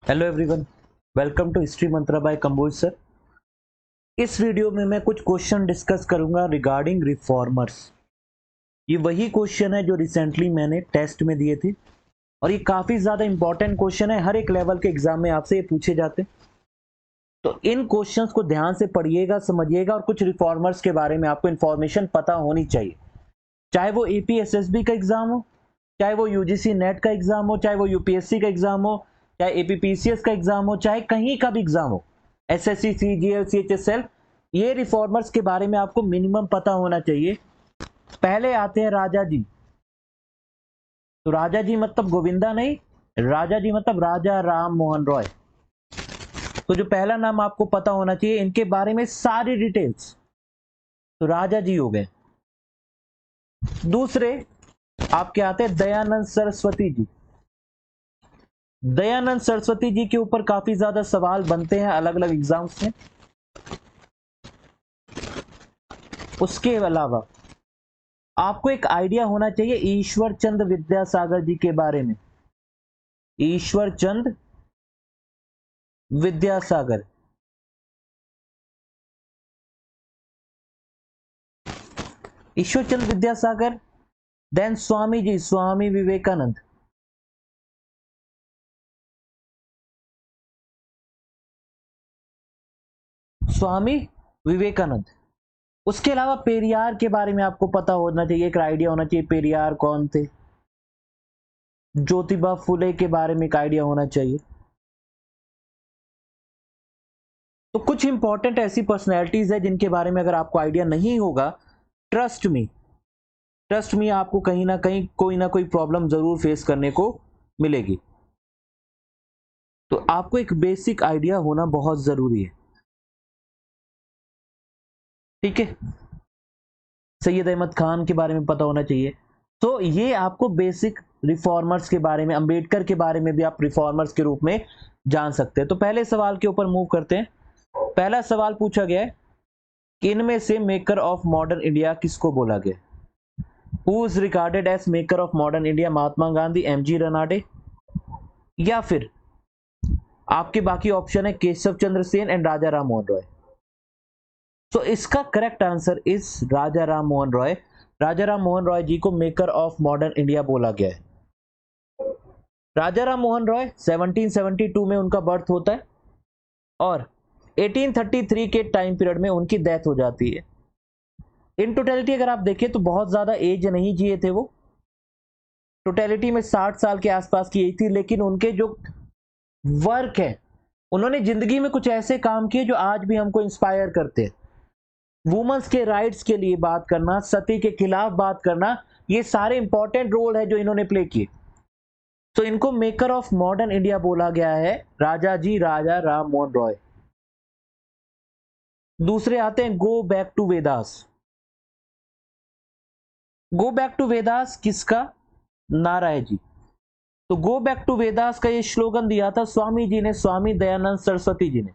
Hello everyone, welcome to History Mantra by Kamboj sir. इस video में मैं कुछ क्वेश्चन डिस्कस करूंगा रिगार्डिंग रिफॉर्मर्स। ये वही क्वेश्चन है जो रिसेंटली मैंने टेस्ट में दिए थे और ये काफ़ी ज़्यादा इंपॉर्टेंट क्वेश्चन है। हर एक लेवल के एग्जाम में आपसे ये पूछे जाते हैं, तो इन क्वेश्चंस को ध्यान से पढ़िएगा, समझिएगा और कुछ रिफॉर्मर्स के बारे में आपको इन्फॉर्मेशन पता होनी चाहिए। चाहे वो एपीएसएसबी का एग्जाम हो, चाहे वो यूजीसी नेट का एग्जाम हो, चाहे वो यूपीएससी का एग्जाम हो, चाहे एपीपीसीएस का एग्जाम हो, चाहे कहीं का भी एग्जाम हो, एसएससी, सीजीएल, सीएचएसएल, ये रिफॉर्मर्स के बारे में आपको मिनिमम पता होना चाहिए। पहले आते हैं राजा जी। तो राजा जी मतलब गोविंदा नहीं, राजा जी मतलब राजा राम मोहन रॉय। तो जो पहला नाम आपको पता होना चाहिए, इनके बारे में सारी डिटेल्स, तो राजा जी हो गए। दूसरे आपके आते हैं दयानंद सरस्वती जी। दयानंद सरस्वती जी के ऊपर काफी ज्यादा सवाल बनते हैं अलग अलग एग्जाम्स में। उसके अलावा आपको एक आइडिया होना चाहिए ईश्वर चंद विद्यासागर जी के बारे में। ईश्वर चंद विद्यासागर, ईश्वर चंद विद्यासागर। देन स्वामी जी, स्वामी विवेकानंद। स्वामी विवेकानंद। उसके अलावा पेरियार के बारे में आपको पता होना चाहिए, एक आइडिया होना चाहिए पेरियार कौन थे। ज्योतिबा फुले के बारे में एक आइडिया होना चाहिए। तो कुछ इंपॉर्टेंट ऐसी पर्सनैलिटीज है जिनके बारे में अगर आपको आइडिया नहीं होगा, ट्रस्ट मी आपको कहीं ना कोई प्रॉब्लम जरूर फेस करने को मिलेगी। तो आपको एक बेसिक आइडिया होना बहुत जरूरी है, ठीक है। सैयद अहमद खान के बारे में पता होना चाहिए। तो ये आपको बेसिक रिफॉर्मर्स के बारे में, अंबेडकर के बारे में भी आप रिफॉर्मर्स के रूप में जान सकते हैं। तो पहले सवाल के ऊपर मूव करते हैं। पहला सवाल पूछा गया है कि इनमें से मेकर ऑफ मॉडर्न इंडिया किसको बोला गया? Who is regarded as maker of modern India? Mahatma Gandhi, MG Ranade, या फिर आपके बाकी ऑप्शन है केशव चंद्र सेन एंड राजा राम मोहन रॉय। तो इसका correct answer is Raja Ram Mohan Roy. Raja Ram Mohan Roy ji को मेकर ऑफ मॉडर्न इंडिया बोला गया है। राजा राम मोहन रॉय 1772 में उनका बर्थ होता है और 1833 के टाइम पीरियड में उनकी डेथ हो जाती है। इन टोटलिटी अगर आप देखें तो बहुत ज्यादा एज नहीं जिए थे वो, टोटलिटी में 60 साल के आसपास की एज थी। लेकिन उनके जो वर्क है, उन्होंने जिंदगी में कुछ ऐसे काम किए जो आज भी हमको इंस्पायर करते हैं। वुमेन्स के राइट्स के लिए बात करना, सती के खिलाफ बात करना, ये सारे इंपॉर्टेंट रोल है जो इन्होंने प्ले किए। तो इनको मेकर ऑफ मॉडर्न इंडिया बोला गया है, राजा जी राजा राम मोहन रॉय। दूसरे आते हैं go back to Vedas. Go back to Vedas किसका नारा है जी? तो गो बैक टू वेदास का ये स्लोगन दिया था स्वामी जी ने, स्वामी दयानंद सरस्वती जी ने।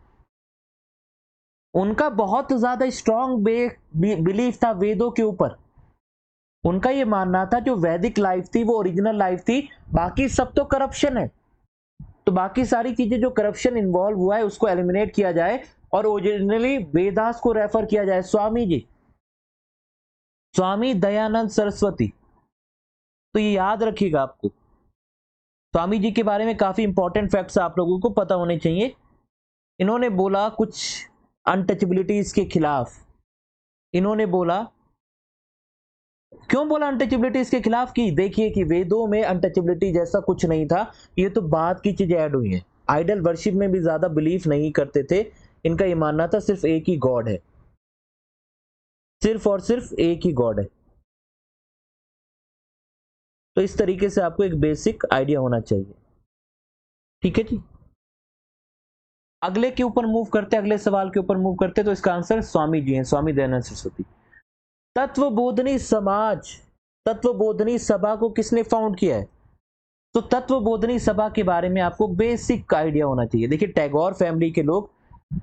उनका बहुत ज्यादा स्ट्रॉन्ग बिलीफ था वेदों के ऊपर। उनका ये मानना था जो वैदिक लाइफ थी वो ओरिजिनल लाइफ थी, बाकी सब तो करप्शन है। तो बाकी सारी चीजें जो करप्शन इन्वॉल्व हुआ है उसको एलिमिनेट किया जाए और ओरिजिनली वेदास को रेफर किया जाए। स्वामी जी, स्वामी दयानंद सरस्वती। तो ये याद रखिएगा आपको, स्वामी जी के बारे में काफी इंपॉर्टेंट फैक्ट्स आप लोगों को पता होने चाहिए। इन्होंने बोला कुछ अनटचेबिलिटीज के खिलाफ। इन्होंने बोला, क्यों बोला अनटचेबिलिटीज के खिलाफ? की देखिए कि वेदों में अनटचेबिलिटी जैसा कुछ नहीं था, ये तो बाद की चीजें ऐड हुई हैं। आइडल वर्शिप में भी ज्यादा बिलीफ नहीं करते थे। इनका ये मानना था सिर्फ एक ही गॉड है, सिर्फ और सिर्फ एक ही गॉड है। तो इस तरीके से आपको एक बेसिक आइडिया होना चाहिए, ठीक है जी। अगले के ऊपर मूव करते, अगले सवाल के ऊपर मूव करते। तो इसका आंसर स्वामी जी हैं, स्वामी दयानंद सरस्वती। तत्वबोधनी समाज, तत्वबोधनी सभा को किसने फाउंड किया है? तो तत्वबोधनी सभा के बारे में आपको बेसिक आइडिया होना चाहिए। देखिए टैगोर फैमिली के लोग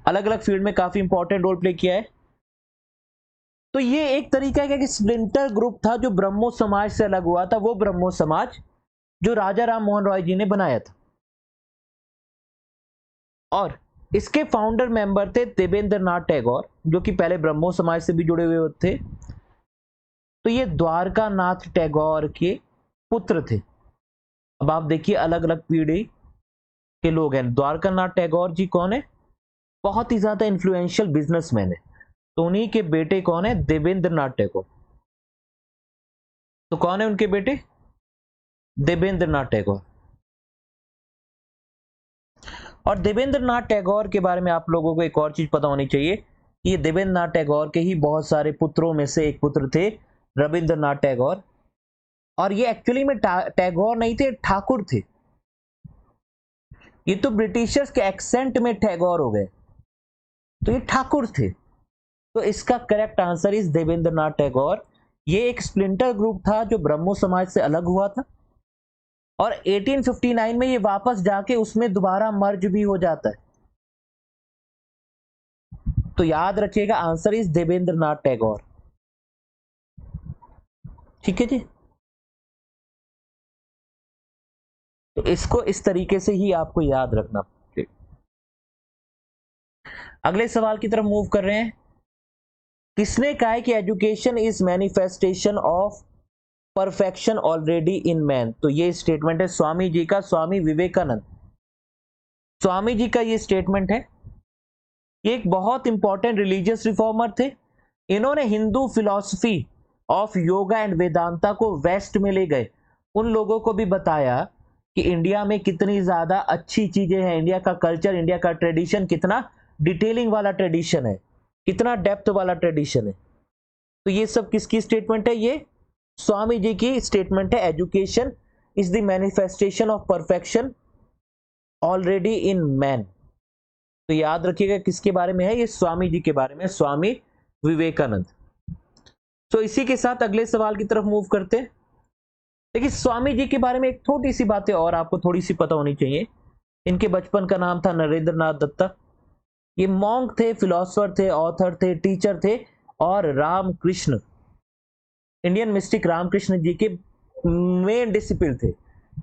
अलग अलग फील्ड में काफी इंपॉर्टेंट रोल प्ले किया है। तो ये एक तरीका है कि स्प्लिंटर ग्रुप था जो ब्रह्मो समाज से अलग हुआ था, वो ब्रह्मो समाज जो राजा राम मोहन रॉय जी ने बनाया था। और इसके फाउंडर मेंबर थे देवेंद्र नाथ टैगोर, जो कि पहले ब्रह्मो समाज से भी जुड़े हुए थे। तो ये द्वारका नाथ टैगोर के पुत्र थे। अब आप देखिए अलग अलग पीढ़ी के लोग हैं। द्वारका नाथ टैगोर जी कौन है? बहुत ही ज्यादा इन्फ्लुएंशियल बिजनेसमैन है। तो उन्हीं के बेटे कौन है? देवेंद्र नाथ टैगोर। तो कौन है उनके बेटे? देवेंद्र नाथ टैगोर। और देवेंद्र नाथ टैगोर के बारे में आप लोगों को एक और चीज पता होनी चाहिए कि ये देवेंद्र नाथ टैगोर के ही बहुत सारे पुत्रों में से एक पुत्र थे, रविंद्रनाथ टैगोर। और ये एक्चुअली में टैगोर नहीं थे, ठाकुर थे। ये तो ब्रिटिशर्स के एक्सेंट में टैगोर हो गए, तो ये ठाकुर थे। तो इसका correct answer is Devendra Nath Tagore. ये एक स्प्लिंटर ग्रुप था जो ब्रह्मो समाज से अलग हुआ था, और 1859 में ये वापस जाके उसमें दोबारा मर्ज भी हो जाता है। तो याद रखिएगा आंसर इज देवेंद्र नाथ टैगोर। ठीक है जी। तो इसको इस तरीके से ही आपको याद रखना। अगले सवाल की तरफ मूव कर रहे हैं। किसने कहा है कि education is manifestation of perfection already in man? तो ये स्टेटमेंट है स्वामी जी का, स्वामी विवेकानंद। स्वामी जी का ये स्टेटमेंट है। ये एक बहुत इंपॉर्टेंट रिलीजियस रिफॉर्मर थे। इन्होंने Hindu philosophy of yoga and Vedanta को वेस्ट में ले गए। उन लोगों को भी बताया कि इंडिया में कितनी ज्यादा अच्छी चीजें हैं, इंडिया का कल्चर, इंडिया का ट्रेडिशन कितना डिटेलिंग वाला ट्रेडिशन है, कितना डेप्थ वाला ट्रेडिशन है। तो ये सब किसकी स्टेटमेंट है? ये स्वामी जी की स्टेटमेंट है। Education is the manifestation of perfection already in man. तो याद रखिएगा किसके बारे में है? ये स्वामी जी के बारे में, स्वामी विवेकानंद। तो इसी के साथ अगले सवाल की तरफ मूव करते हैं। देखिए स्वामी जी के बारे में एक छोटी सी बातें और आपको थोड़ी सी पता होनी चाहिए। इनके बचपन का नाम था नरेंद्र नाथ दत्ता। ये मॉन्क थे, फिलोसोफर थे, ऑथर थे, टीचर थे, और रामकृष्ण, इंडियन मिस्टिक रामकृष्ण जी के मेन डिसिपल थे।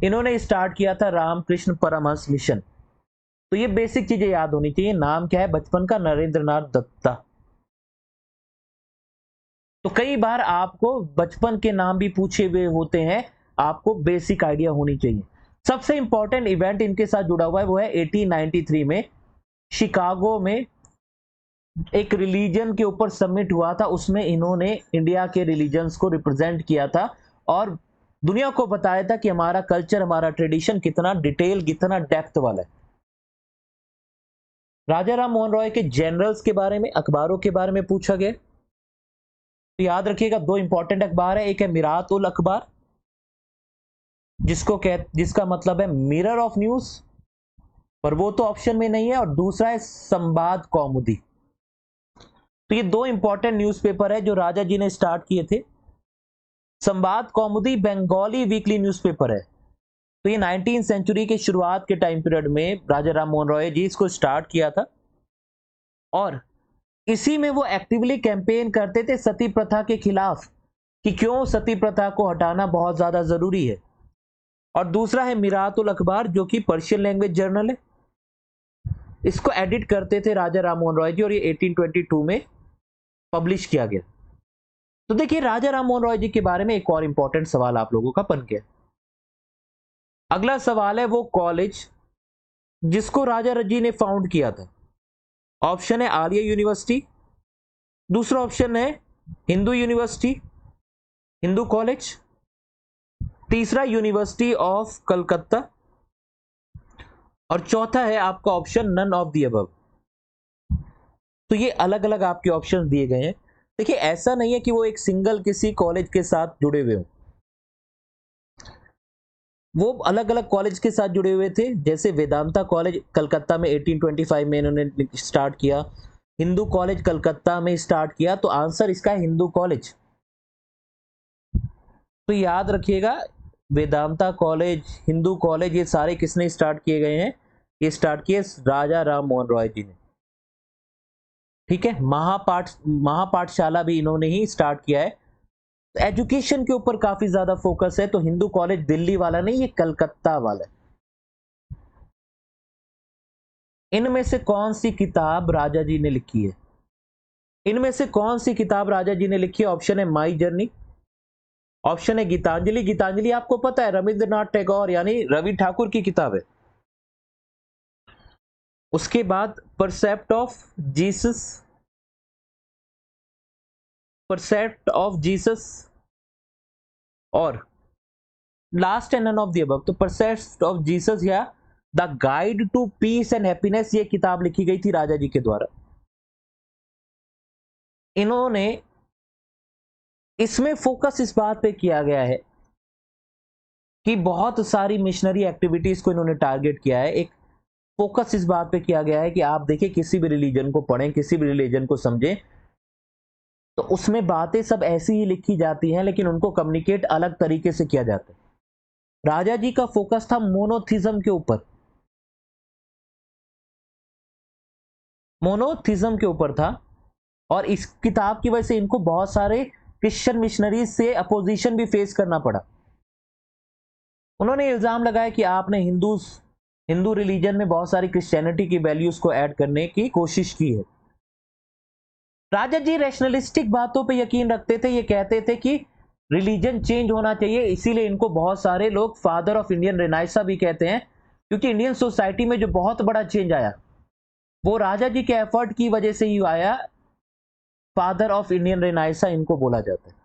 इन्होंने स्टार्ट किया था रामकृष्ण परमहंस मिशन। तो ये बेसिक चीजें याद होनी चाहिए। नाम क्या है बचपन का? नरेंद्र नाथ दत्ता। तो कई बार आपको बचपन के नाम भी पूछे हुए होते हैं, आपको बेसिक आइडिया होनी चाहिए। सबसे इंपॉर्टेंट इवेंट इनके साथ जुड़ा हुआ है वो है 1893 में शिकागो में एक रिलीजन के ऊपर समिट हुआ था। उसमें इन्होंने इंडिया के रिलीजन्स को रिप्रेजेंट किया था और दुनिया को बताया था कि हमारा कल्चर, हमारा ट्रेडिशन कितना डिटेल, कितना डेप्थ वाला है। राजा राम मोहन रॉय के जनरल्स के बारे में, अखबारों के बारे में पूछा गया। तो याद रखिएगा दो इंपॉर्टेंट अखबार है। एक है मिरात उल अखबार, जिसका मतलब है मिरर ऑफ न्यूज, पर वो तो ऑप्शन में नहीं है। और दूसरा है संवाद कौमुदी। तो ये दो इंपॉर्टेंट न्यूज़पेपर है जो राजा जी ने स्टार्ट किए थे। संवाद कौमुदी बंगाली वीकली न्यूज़पेपर है। तो ये 19वीं सेंचुरी के शुरुआत के टाइम पीरियड में राजा राम मोहन रॉय जी इसको स्टार्ट किया था, और इसी में वो एक्टिवली कैंपेन करते थे सती प्रथा के खिलाफ कि क्यों सती प्रथा को हटाना बहुत ज्यादा जरूरी है। और दूसरा है मिरातुल अखबार, जो कि पर्शियन लैंग्वेज जर्नल है। इसको एडिट करते थे राजा राम मोहन रॉय जी, और ये 1822 में पब्लिश किया गया। तो देखिए राजा राम मोहन रॉय जी के बारे में एक और इंपॉर्टेंट सवाल आप लोगों का बन गया। अगला सवाल है वो कॉलेज जिसको राजा जी ने फाउंड किया था। ऑप्शन है आर्य यूनिवर्सिटी, दूसरा ऑप्शन है हिंदू यूनिवर्सिटी, हिंदू कॉलेज, तीसरा यूनिवर्सिटी ऑफ कलकत्ता, और चौथा है आपका option none of the above. तो ये अलग अलग आपके ऑप्शन दिए गए हैं। देखिए ऐसा नहीं है कि वो एक सिंगल किसी कॉलेज के साथ जुड़े हुए हो, वो अलग अलग कॉलेज के साथ जुड़े हुए थे। जैसे वेदांता कॉलेज कलकत्ता में 1825 में इन्होंने स्टार्ट किया, हिंदू कॉलेज कलकत्ता में स्टार्ट किया। तो आंसर इसका है हिंदू कॉलेज। तो याद रखिएगा वेदांता कॉलेज, हिंदू कॉलेज, ये सारे किसने स्टार्ट किए गए हैं? ये स्टार्ट किए राजा राम मोहन रॉय जी ने। ठीक है, महापाठशाला भी इन्होंने ही स्टार्ट किया है। तो एजुकेशन के ऊपर काफी ज्यादा फोकस है। तो हिंदू कॉलेज दिल्ली वाला नहीं, ये कलकत्ता वाला है। इनमें से कौन सी किताब राजा जी ने लिखी है? इनमें से कौन सी किताब राजा जी ने लिखी है? ऑप्शन है माई जर्नी, ऑप्शन है गीतांजलि। गीतांजलि आपको पता है रविंद्रनाथ टैगोर यानी रवि ठाकुर की किताब है। उसके बाद precept of Jesus, precept of Jesus, और last and none of the above. तो परसेप्ट ऑफ जीसस या the guide to peace and happiness ये किताब लिखी गई थी राजा जी के द्वारा। इन्होंने इसमें फोकस इस बात पे किया गया है कि बहुत सारी मिशनरी एक्टिविटीज को इन्होंने टारगेट किया है। एक फोकस इस बात पे किया गया है कि आप देखिए किसी भी रिलीजन को पढ़ें, किसी भी रिलीजन को समझें, तो उसमें बातें सब ऐसी ही लिखी जाती हैं लेकिन उनको कम्युनिकेट अलग तरीके से किया जाता है। राजा जी का फोकस था मोनोथिज्म के ऊपर, मोनोथिज्म के ऊपर था, और इस किताब की वजह से इनको बहुत सारे क्रिश्चियन मिशनरीज से अपोजिशन भी फेस करना पड़ा। उन्होंने इल्जाम लगाया कि आपने हिंदू रिलीजन में बहुत सारी क्रिश्चियनिटी की वैल्यूज को ऐड करने की कोशिश की है। राजा जी रैशनलिस्टिक बातों पे यकीन रखते थे। ये कहते थे कि रिलीजन चेंज होना चाहिए, इसीलिए इनको बहुत सारे लोग फादर ऑफ इंडियन रेनाइसा भी कहते हैं, क्योंकि इंडियन सोसाइटी में जो बहुत बड़ा चेंज आया वो राजा जी के एफर्ट की वजह से ही आया। फादर ऑफ इंडियन रेनाइसा इनको बोला जाता है।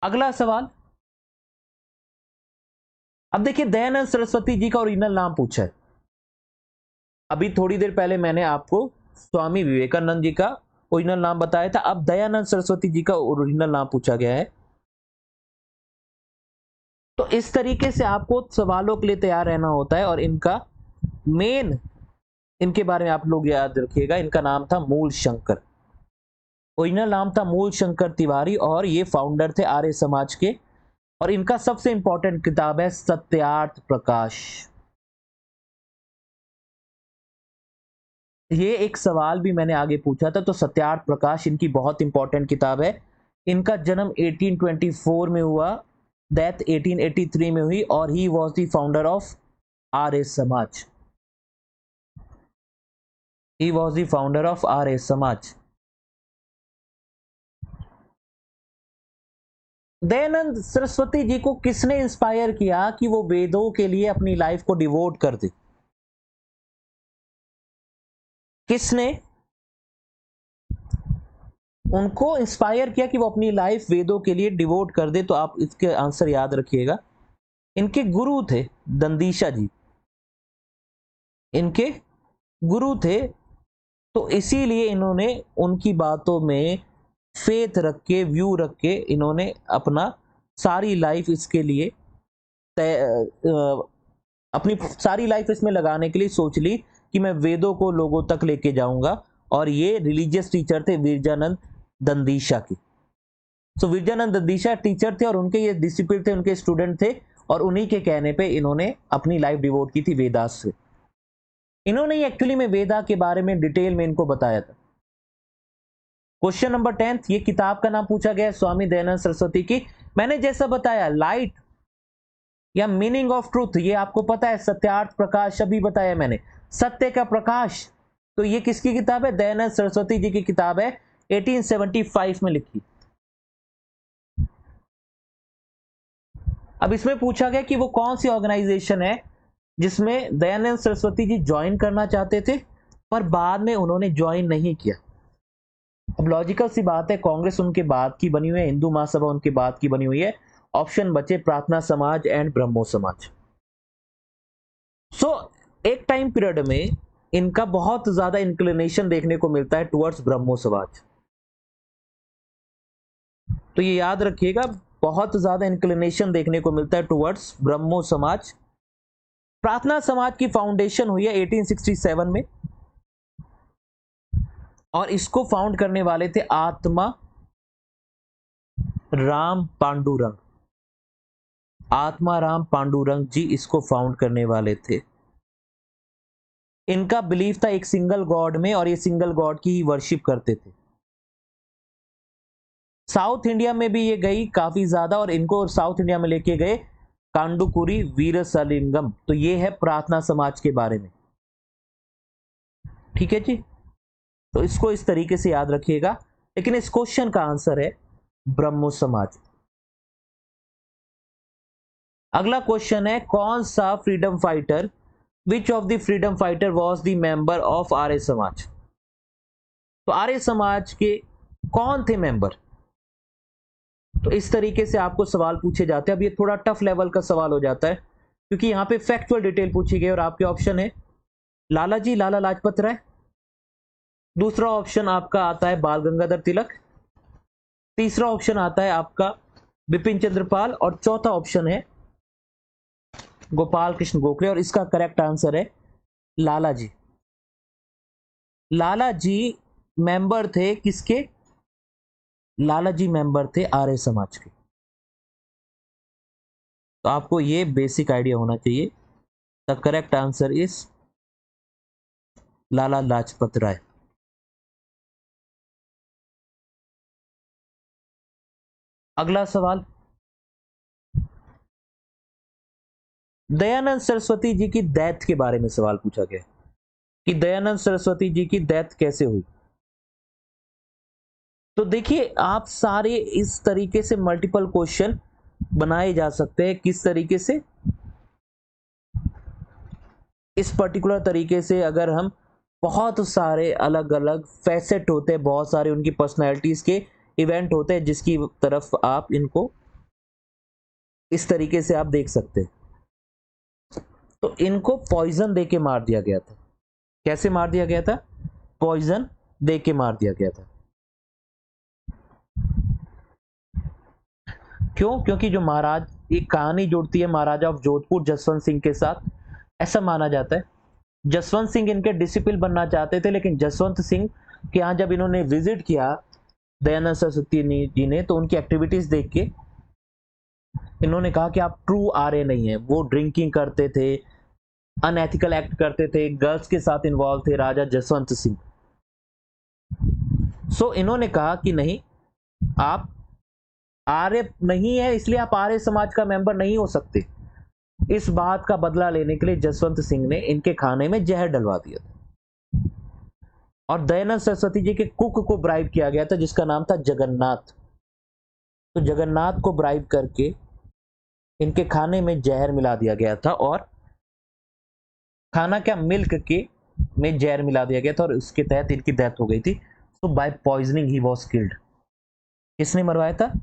अगला सवाल, अब देखिए दयानंद सरस्वती जी का ओरिजिनल नाम पूछा है। अभी थोड़ी देर पहले मैंने आपको स्वामी विवेकानंद जी का ओरिजिनल नाम बताया था, अब दयानंद सरस्वती जी का ओरिजिनल नाम पूछा गया है। तो इस तरीके से आपको सवालों के लिए तैयार रहना होता है, और इनका मेन, इनके बारे में आप लोग याद रखिएगा, इनका नाम था मूल शंकर। ओरिजिनल नाम था मूल शंकर तिवारी, और ये फाउंडर थे आर्य समाज के। और इनका सबसे इंपॉर्टेंट किताब है सत्यार्थ प्रकाश। ये एक सवाल भी मैंने आगे पूछा था, तो सत्यार्थ प्रकाश इनकी बहुत इंपॉर्टेंट किताब है। इनका जन्म 1824 में हुआ, डेथ 1883 में हुई, और he was the founder of Arya Samaj. He was the founder of Arya Samaj. Dayanand Saraswati ji को किसने इंस्पायर किया कि वो वेदों के लिए अपनी लाइफ को डिवोट कर दे? किसने उनको इंस्पायर किया कि वो अपनी लाइफ वेदों के लिए डिवोट कर दे? तो आप इसके आंसर याद रखिएगा। इनके गुरु थे दंदीशा जी, इनके गुरु थे, तो इसीलिए इन्होंने उनकी बातों में फेथ रख के, व्यू रख के, इन्होंने अपना सारी लाइफ इसके लिए अपनी सारी लाइफ इसमें लगाने के लिए सोच ली कि मैं वेदों को लोगों तक लेके जाऊंगा। और ये रिलीजियस टीचर थे विरजानंद दंदीशा की। सो विरजानंद दंदीशा टीचर थे और उनके ये डिसिपल थे, उनके स्टूडेंट थे, और उन्हीं के कहने पे इन्होंने अपनी लाइफ डिवोट की थी वेदास से। इन्होंने एक्चुअली में वेदा के बारे में डिटेल में इनको बताया था। क्वेश्चन नंबर 10, ये किताब का नाम पूछा गया है स्वामी दयानंद सरस्वती की। मैंने जैसा बताया लाइट या मीनिंग ऑफ ट्रूथ, ये आपको पता है, सत्यार्थ प्रकाश अभी बताया मैंने, सत्य का प्रकाश। तो ये किसकी किताब है? दयानंद सरस्वती जी की किताब है, 1875 में लिखी। अब इसमें पूछा गया कि वो कौन सी ऑर्गेनाइजेशन है जिसमें दयानंद सरस्वती जी ज्वाइन करना चाहते थे पर बाद में उन्होंने ज्वाइन नहीं किया। अब लॉजिकल सी बात है, कांग्रेस उनके बाद की बनी हुई है, हिंदू महासभा उनके बाद की बनी हुई है। ऑप्शन बचे प्रार्थना समाज एंड ब्रह्मो समाज। सो एक टाइम पीरियड में इनका बहुत ज्यादा इंक्लिनेशन देखने को मिलता है टुवर्ड्स ब्रह्मो समाज। तो ये याद रखिएगा, बहुत ज्यादा इंक्लिनेशन देखने को मिलता है टुवर्ड्स ब्रह्मो समाज। प्रार्थना समाज की फाउंडेशन हुई है 1867 में, और इसको फाउंड करने वाले थे आत्मा राम पांडुरंग। आत्मा राम पांडुरंग जी इसको फाउंड करने वाले थे। इनका बिलीफ था एक सिंगल गॉड में, और ये सिंगल गॉड की ही वर्शिप करते थे। साउथ इंडिया में भी ये गई काफी ज्यादा, और इनको साउथ इंडिया में लेके गए कांडुकुरी वीरसलिंगम। तो ये है प्रार्थना समाज के बारे में। ठीक है जी, तो इसको इस तरीके से याद रखिएगा। लेकिन इस क्वेश्चन का आंसर है ब्रह्मो समाज। अगला क्वेश्चन है, कौन सा freedom fighter, which of the freedom fighter was the member of Arya Samaj. तो आर्य समाज के कौन थे मेंबर। तो इस तरीके से आपको सवाल पूछे जाते हैं। अब ये थोड़ा टफ लेवल का सवाल हो जाता है क्योंकि यहां पे फैक्चुअल डिटेल पूछी गई और आपके ऑप्शन है लाला जी, लाला लाजपत राय। दूसरा ऑप्शन आपका आता है बाल गंगाधर तिलक। तीसरा ऑप्शन आता है आपका बिपिन चंद्र पाल और चौथा ऑप्शन है गोपाल कृष्ण गोखले। और इसका करेक्ट आंसर है लाला जी। लाला जी मेंबर थे किसके, लाला जी मेंबर थे आर्य समाज के। तो आपको ये बेसिक आइडिया होना चाहिए। The correct answer is Lala Lajpat Rai. अगला सवाल, दयानंद सरस्वती जी की डेथ के बारे में सवाल पूछा गया कि दयानंद सरस्वती जी की डेथ कैसे हुई। तो देखिए, आप सारे इस तरीके से मल्टीपल क्वेश्चन बनाए जा सकते हैं। किस तरीके से, इस पर्टिकुलर तरीके से अगर हम बहुत सारे अलग अलग फैसेट होते हैं, बहुत सारे उनकी पर्सनैलिटीज के इवेंट होते हैं जिसकी तरफ आप इनको इस तरीके से आप देख सकते हैं। तो इनको पॉइजन दे के मार दिया गया था। कैसे मार दिया गया था, पॉइजन दे के मार दिया गया था। क्यों, क्योंकि जो महाराज, एक कहानी जुड़ती है महाराजा ऑफ जोधपुर जसवंत सिंह के साथ। ऐसा माना जाता है जसवंत सिंह इनके डिसिपल बनना चाहते थे, लेकिन जसवंत सिंह के यहाँ जब इन्होंने विजिट किया दयानंद सरस्वती जी ने, तो उनकी एक्टिविटीज देख के इन्होंने कहा कि आप ट्रू आर्य नहीं है। वो ड्रिंकिंग करते थे, अनएथिकल एक्ट करते थे, गर्ल्स के साथ इन्वॉल्व थे राजा जसवंत सिंह। सो इन्होंने कहा कि नहीं, आप आर्य नहीं है, इसलिए आप आर्य समाज का मेंबर नहीं हो सकते। इस बात का बदला लेने के लिए जसवंत सिंह ने इनके खाने में जहर डलवा दिया था और दयानंद सरस्वती जी के कुक को ब्राइब किया गया था जिसका नाम था जगन्नाथ। तो जगन्नाथ को ब्राइब करके इनके खाने में जहर मिला दिया गया था और खाना क्या, मिल्क के में जहर मिला दिया गया था और उसके तहत इनकी डेथ हो गई थी। तो by poisoning he was killed. किसने मरवाया था,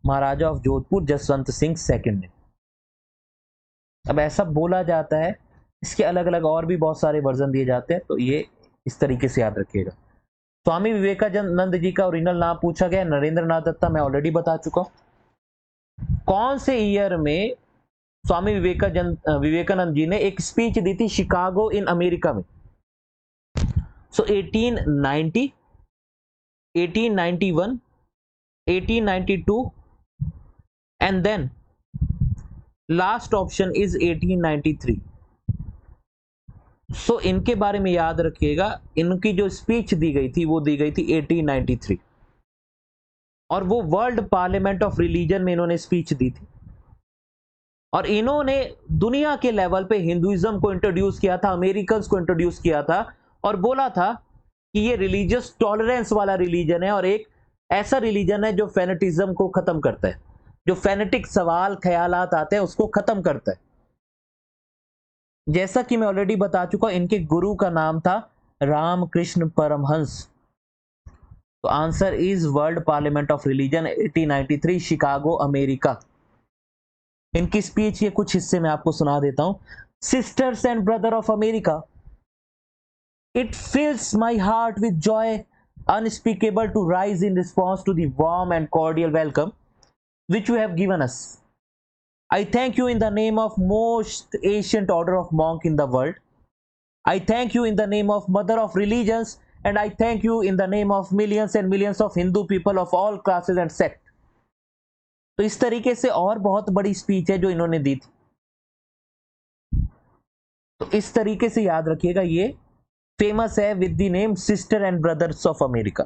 महाराजा ऑफ जोधपुर जसवंत सिंह सेकंड ने। अब ऐसा बोला जाता है, इसके अलग अलग और भी बहुत सारे वर्जन दिए जाते हैं, तो ये इस तरीके से याद रखिएगा। स्वामी विवेकानंद जी का ओरिजिनल नाम पूछा गया, नरेंद्र नाथ दत्ता, मैं ऑलरेडी बता चुका हूं। कौन से ईयर में स्वामी विवेकानंद जी ने एक स्पीच दी थी शिकागो इन अमेरिका में। So 1890, 1891, 1892 and then last option is 1893। So इनके बारे में याद रखिएगा, इनकी जो स्पीच दी गई थी वो दी गई थी 1893 और वो वर्ल्ड पार्लियामेंट ऑफ रिलीजन में इन्होंने स्पीच दी थी। और इन्होंने दुनिया के लेवल पे हिंदुइज्म को इंट्रोड्यूस किया था, अमेरिकन्स को इंट्रोड्यूस किया था और बोला था कि ये रिलीजियस टॉलरेंस वाला रिलीजन है और एक ऐसा रिलीजन है जो फेनेटिज्म को खत्म करता है, जो फेनेटिक सवाल ख्यालात आते हैं उसको खत्म करता है। जैसा कि मैं ऑलरेडी बता चुका, इनके गुरु का नाम था रामकृष्ण परमहंस। तो answer is world parliament of religion 1893 Chicago America. इनकी स्पीच के कुछ हिस्से मैं आपको सुना देता हूं। Sisters and brother of America, it fills my heart with joy unspeakable to rise in response to the warm and cordial welcome which you have given us. I thank you in the name of most ancient order of monk in the world. I thank you in the name of mother of religions, and I thank you in the name of millions and millions of Hindu people of all classes and sect. तो इस तरीके से और बहुत बड़ी speech है जो इन्होंने दी थी। तो इस तरीके से याद रखिएगा, ये फेमस है with the name sister and brothers of America.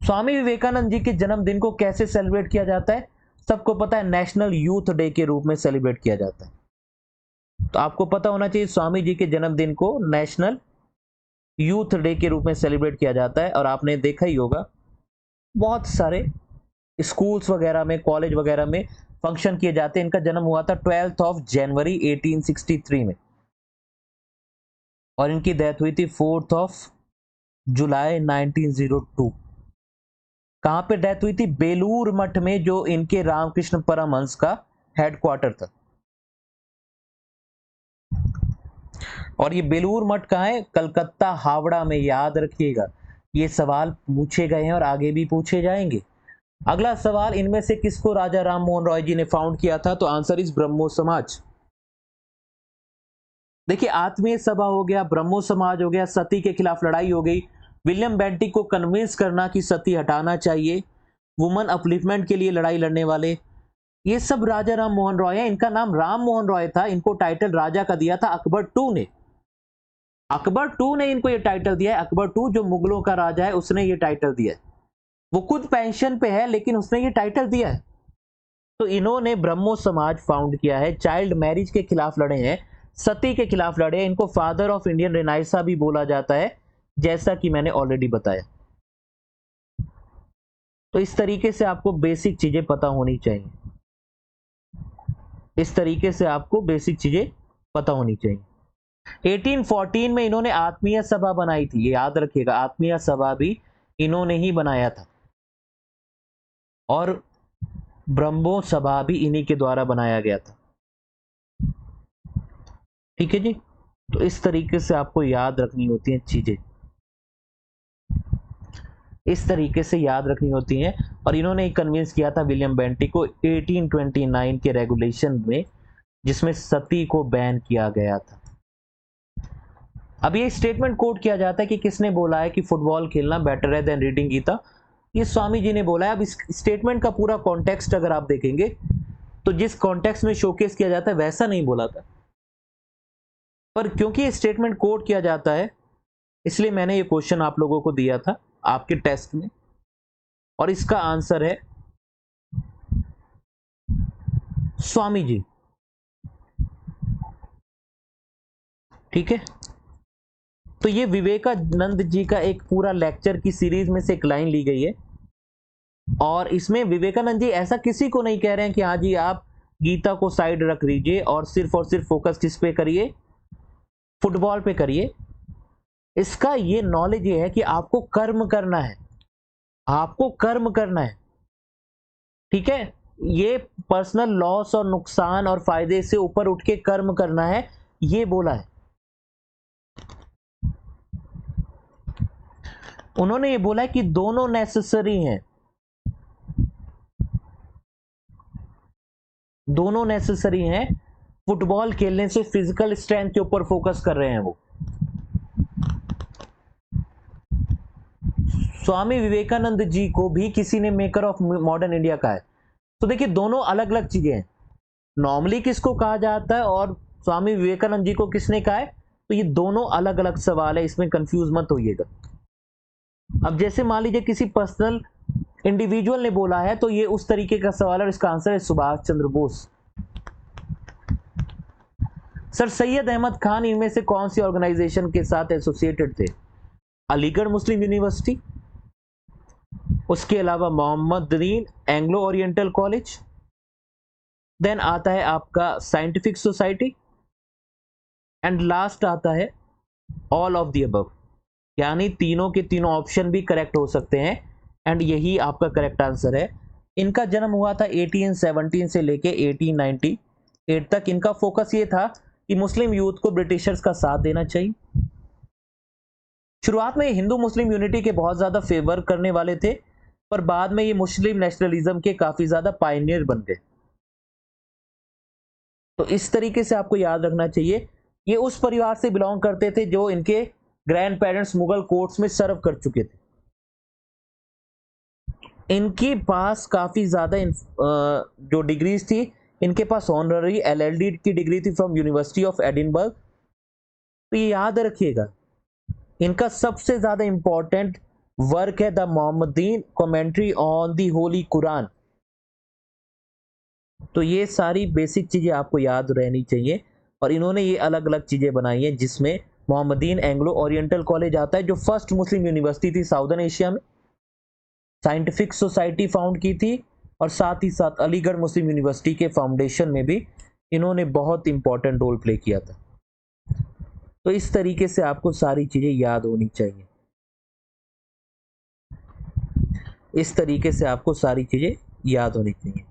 Swami Vivekananda ji के जन्मदिन को कैसे सेलिब्रेट किया जाता है, सबको पता है, नेशनल यूथ डे के रूप में सेलिब्रेट किया जाता है। तो आपको पता होना चाहिए स्वामी जी के जन्मदिन को नेशनल यूथ डे के रूप में सेलिब्रेट किया जाता है। और आपने देखा ही होगा बहुत सारे स्कूल्स वगैरह में, कॉलेज वगैरह में फंक्शन किए जाते हैं। इनका जन्म हुआ था 12 जनवरी 1863 में और इनकी डेथ हुई थी 4 जुलाई 1902। कहां पे डेथ हुई थी? बेलूर मठ में, जो इनके रामकृष्ण परमहंस का हेडक्वार्टर था। और ये बेलूर मठ कहाँ है? कलकत्ता, हावड़ा में। याद रखिएगा, ये सवाल पूछे गए हैं और आगे भी पूछे जाएंगे। अगला सवाल, इनमें से किसको राजा राम मोहन रॉय जी ने फाउंड किया था? तो आंसर इज ब्रह्मो समाज। देखिए, आत्मीय सभा हो गया, ब्रह्मो समाज हो गया, सती के खिलाफ लड़ाई हो गई, विलियम बेंटिक को कन्विंस करना कि सती हटाना चाहिए, वुमन अपलिफ्टमेंट के लिए लड़ाई लड़ने वाले, ये सब राजा राम मोहन रॉय है। इनका नाम राम मोहन रॉय था, इनको टाइटल राजा का दिया था अकबर टू ने। अकबर टू ने इनको ये टाइटल दिया है। अकबर टू जो मुगलों का राजा है, उसने ये टाइटल दिया है। वो खुद पेंशन पे है लेकिन उसने ये टाइटल दिया है। तो इन्होंने ब्रह्मो समाज फाउंड किया है, चाइल्ड मैरिज के खिलाफ लड़े हैं, सती के खिलाफ लड़े हैं, इनको फादर ऑफ इंडियन रेनाइसा भी बोला जाता है, जैसा कि मैंने ऑलरेडी बताया। तो इस तरीके से आपको बेसिक चीजें पता होनी चाहिए। इस तरीके से आपको बेसिक चीजें पता होनी चाहिए। 1814 में इन्होंने आत्मीय सभा बनाई थी, ये याद रखिएगा, आत्मीय सभा भी इन्होंने ही बनाया था। और ब्रह्मो सभा भी इन्हीं के द्वारा बनाया गया था। ठीक है जी। तो इस तरीके से आपको याद रखनी होती हैं चीजें, इस तरीके से याद रखनी होती हैं। और इन्होंने कन्विंस किया था विलियम बेंटिक को 1829 के रेगुलेशन में, जिसमें सती को बैन किया गया था। अब ये स्टेटमेंट कोट किया जाता है कि किसने बोला है कि फुटबॉल खेलना बेटर है देन रीडिंग गीता? ये स्वामी जी ने बोला है। अब इस स्टेटमेंट का पूरा कॉन्टेक्स्ट अगर आप देखेंगे तो जिस कॉन्टेक्स्ट में शोकेस किया जाता है वैसा नहीं बोला था, पर क्योंकि ये स्टेटमेंट कोट किया जाता है इसलिए मैंने ये क्वेश्चन आप लोगों को दिया था आपके टेस्ट में, और इसका आंसर है स्वामी जी। ठीक है, तो ये विवेकानंद जी का एक पूरा लेक्चर की सीरीज में से एक लाइन ली गई है, और इसमें विवेकानंद जी ऐसा किसी को नहीं कह रहे हैं कि हाँ जी आप गीता को साइड रख दीजिए और सिर्फ फोकस किस पे करिए? फुटबॉल पे करिए। इसका ये नॉलेज ये है कि आपको कर्म करना है, आपको कर्म करना है। ठीक है, ये पर्सनल लॉस और नुकसान और फायदे से ऊपर उठ के कर्म करना है, ये बोला है उन्होंने। ये बोला है कि दोनों नेसेसरी हैं, दोनों नेसेसरी हैं। फुटबॉल खेलने से फिजिकल स्ट्रेंथ के ऊपर फोकस कर रहे हैं वो। स्वामी विवेकानंद जी को भी किसी ने मेकर ऑफ मॉडर्न इंडिया कहा है। तो देखिए, दोनों अलग अलग चीजें हैं। नॉर्मली किसको कहा जाता है और स्वामी विवेकानंद जी को किसने कहा है, तो ये दोनों अलग अलग सवाल है, इसमें कंफ्यूज मत होइएगा। अब जैसे मान लीजिए किसी पर्सनल इंडिविजुअल ने बोला है तो ये उस तरीके का सवाल है, और इसका आंसर है सुभाष चंद्र बोस। सर सैयद अहमद खान इनमें से कौन सी ऑर्गेनाइजेशन के साथ एसोसिएटेड थे? अलीगढ़ मुस्लिम यूनिवर्सिटी, उसके अलावा Mohammedan Anglo oriental college, then आता है आपका साइंटिफिक सोसाइटी, एंड लास्ट आता है ऑल ऑफ द अबव। यानी तीनों के तीनों ऑप्शन भी करेक्ट हो सकते हैं, एंड यही आपका करेक्ट आंसर है। इनका जन्म हुआ था 1817 से लेके 1898 तक। इनका फोकस ये था कि मुस्लिम यूथ को ब्रिटिशर्स का साथ देना चाहिए। शुरुआत में हिंदू मुस्लिम यूनिटी के बहुत ज्यादा फेवर करने वाले थे, पर बाद में ये मुस्लिम नेशनलिज्म के काफी ज्यादा पायनियर बन गए। तो इस तरीके से आपको याद रखना चाहिए, ये उस परिवार से बिलोंग करते थे जो इनके ग्रैंड पेरेंट्स मुगल कोर्ट्स में सर्व कर चुके थे। इनके पास काफी ज्यादा जो डिग्रीज थी, इनके पास ऑनररी एलएलडी की डिग्री थी फ्रॉम यूनिवर्सिटी ऑफ एडिनबर्ग। तो ये याद रखिएगा, इनका सबसे ज्यादा इंपॉर्टेंट वर्क है the Mohammedan commentary on the holy Quran. तो ये सारी बेसिक चीजें आपको याद रहनी चाहिए। और इन्होंने ये अलग अलग चीज़ें बनाई हैं, जिसमें मोहम्मदीन एंग्लो ओरिएंटल कॉलेज आता है जो फर्स्ट मुस्लिम यूनिवर्सिटी थी साउदर्न एशिया में, साइंटिफिक सोसाइटी फाउंड की थी, और साथ ही साथ अलीगढ़ मुस्लिम यूनिवर्सिटी के फाउंडेशन में भी इन्होंने बहुत इंपॉर्टेंट रोल प्ले किया था। तो इस तरीके से आपको सारी चीज़ें याद होनी चाहिए, इस तरीके से आपको सारी चीज़ें याद होनी चाहिए।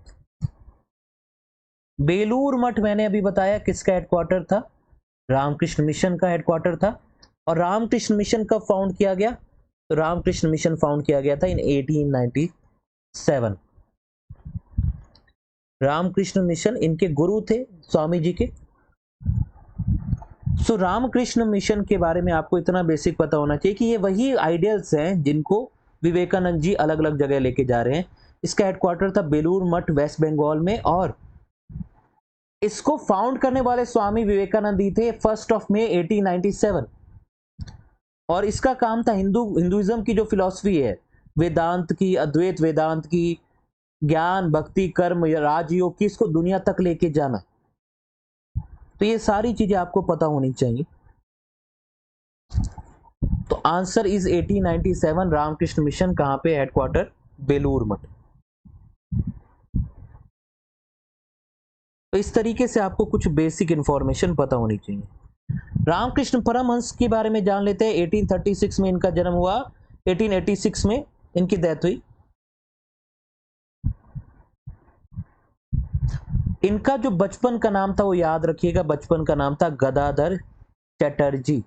बेलूर मठ मैंने अभी बताया किसका हेडक्वार्टर था, रामकृष्ण मिशन का हेडक्वार्टर था। और रामकृष्ण मिशन कब फाउंड किया गया, तो रामकृष्ण मिशन फाउंड किया गया था इन 1897। रामकृष्ण मिशन इनके गुरु थे स्वामी जी के। सो रामकृष्ण मिशन के बारे में आपको इतना बेसिक पता होना चाहिए कि ये वही आइडियल्स हैं जिनको विवेकानंद जी अलग अलग जगह लेके जा रहे हैं। इसका हेडक्वार्टर था बेलूर मठ, वेस्ट बंगाल में, और इसको फाउंड करने वाले स्वामी विवेकानंद ही थे 1 मई 1897। और इसका काम था हिंदुइज्म की जो फिलॉसफी है, वेदांत की, अद्वैत वेदांत की, ज्ञान भक्ति कर्म या राजयोग की, इसको दुनिया तक लेके जाना। तो ये सारी चीजें आपको पता होनी चाहिए। तो आंसर इज 1897। रामकृष्ण मिशन कहां पे, हेडक्वार्टर बेलूर मठ। तो इस तरीके से आपको कुछ बेसिक इंफॉर्मेशन पता होनी चाहिए। रामकृष्ण परमहंस के बारे में जान लेते हैं। 1836 में इनका जन्म हुआ, 1886 में इनकी डेथ हुई। इनका जो बचपन का नाम था वो याद रखिएगा, बचपन का नाम था गदाधर चटर्जी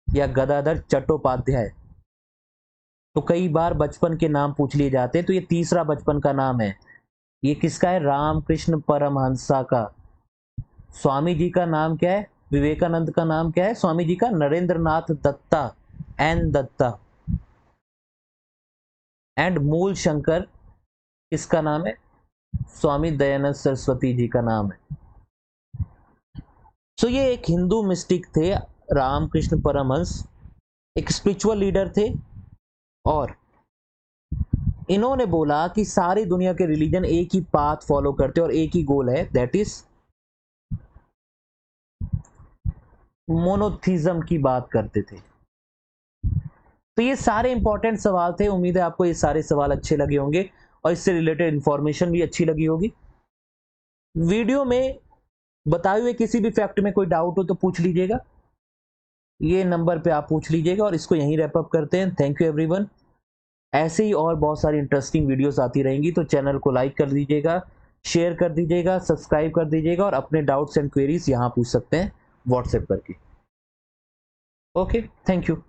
या गदाधर चट्टोपाध्याय। तो कई बार बचपन के नाम पूछ लिए जाते हैं, तो ये तीसरा बचपन का नाम है। ये किसका है, रामकृष्ण परमहंसा का। स्वामी जी का नाम क्या है, विवेकानंद का नाम क्या है, स्वामी जी का नरेंद्रनाथ दत्ता, एन दत्ता। एंड मूल शंकर किसका नाम है, स्वामी दयानंद सरस्वती जी का नाम है। सो ये एक हिंदू मिस्टिक थे, रामकृष्ण परमहंस एक स्पिरिचुअल लीडर थे, और इन्होंने बोला कि सारी दुनिया के रिलीजन एक ही पाथ फॉलो करते और एक ही गोल है, दैट इज मोनोथिज्म की बात करते थे। तो ये सारे इंपॉर्टेंट सवाल थे। उम्मीद है आपको ये सारे सवाल अच्छे लगे होंगे और इससे रिलेटेड इंफॉर्मेशन भी अच्छी लगी होगी। वीडियो में बताए हुए किसी भी फैक्ट में कोई डाउट हो तो पूछ लीजिएगा, ये नंबर पे आप पूछ लीजिएगा, और इसको यहीं रैप अप करते हैं। Thank you everyone. ऐसे ही और बहुत सारी इंटरेस्टिंग वीडियोस आती रहेंगी, तो चैनल को लाइक कर दीजिएगा, शेयर कर दीजिएगा, सब्सक्राइब कर दीजिएगा, और अपने डाउट्स एंड क्वेरीज यहाँ पूछ सकते हैं व्हाट्सएप करके। Okay, thank you.